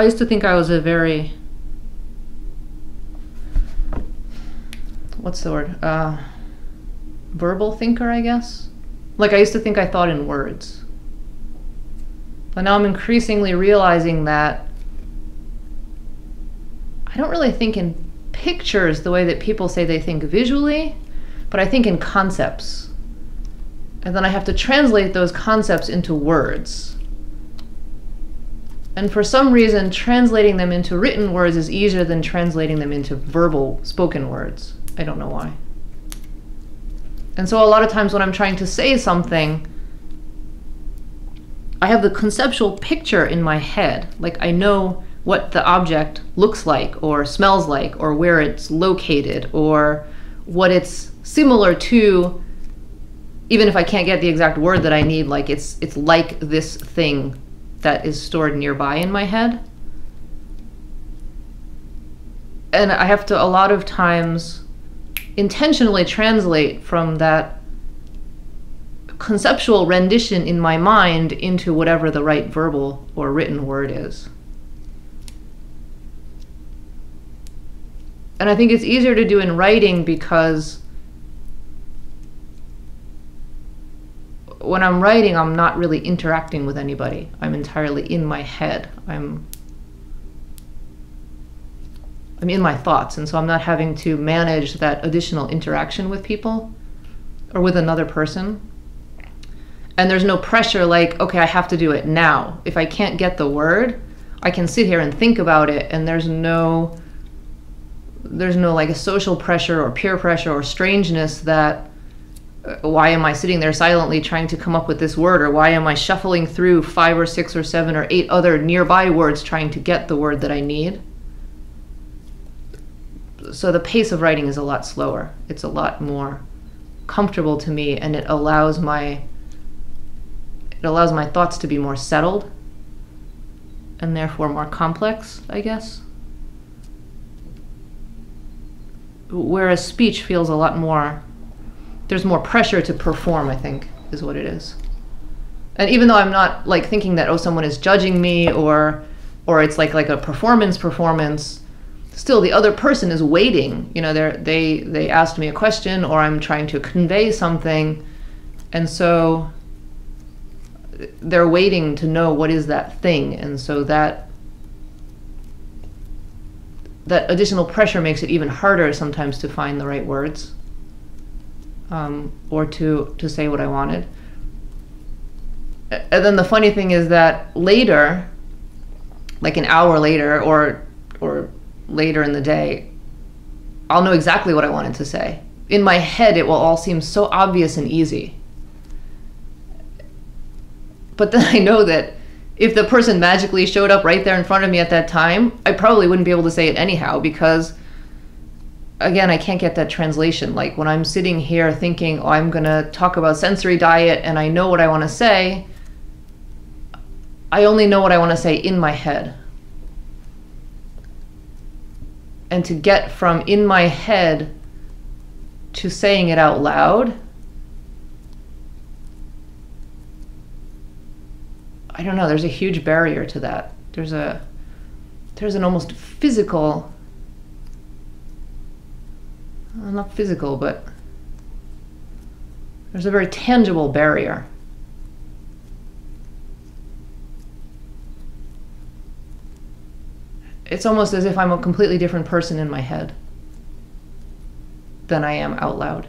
I used to think I was a very, what's the word? Verbal thinker, I guess. Like I used to think I thought in words. But now I'm increasingly realizing that I don't really think in pictures the way that people say they think visually, but I think in concepts. And then I have to translate those concepts into words. And for some reason, translating them into written words is easier than translating them into verbal spoken words. I don't know why. And so a lot of times when I'm trying to say something, I have the conceptual picture in my head. Like I know what the object looks like or smells like or where it's located or what it's similar to, even if I can't get the exact word that I need, like it's like this thing that is stored nearby in my head. And I have to a lot of times intentionally translate from that conceptual rendition in my mind into whatever the right verbal or written word is. And I think it's easier to do in writing because when I'm writing, I'm not really interacting with anybody. I'm entirely in my head. I'm in my thoughts, and so I'm not having to manage that additional interaction with people or with another person. And there's no pressure like, okay, I have to do it now. If I can't get the word, I can sit here and think about it, and there's no like a social pressure or peer pressure or strangeness that why am I sitting there silently trying to come up with this word, or why am I shuffling through 5 or 6 or 7 or 8 other nearby words trying to get the word that I need. So the pace of writing is a lot slower. It's a lot more comfortable to me, and it allows my thoughts to be more settled and therefore more complex, I guess. Whereas speech feels a lot more, there's more pressure to perform, I think, is what it is. And even though I'm not like thinking that, oh, someone is judging me or it's like a performance, still the other person is waiting. You know, they asked me a question, or I'm trying to convey something, and so they're waiting to know what is that thing. And so that additional pressure makes it even harder sometimes to find the right words, or to say what I wanted. And then the funny thing is that later, like an hour later or later in the day, I'll know exactly what I wanted to say. In my head, it will all seem so obvious and easy. But then I know that if the person magically showed up right there in front of me at that time, I probably wouldn't be able to say it anyhow, because again, I can't get that translation. Like when I'm sitting here thinking, oh, I'm gonna talk about sensory diet and I know what I want to say, I only know what I want to say in my head. And to get from in my head to saying it out loud, I don't know, there's a huge barrier to that. There's an almost physical, well, not physical, but there's a very tangible barrier. It's almost as if I'm a completely different person in my head than I am out loud.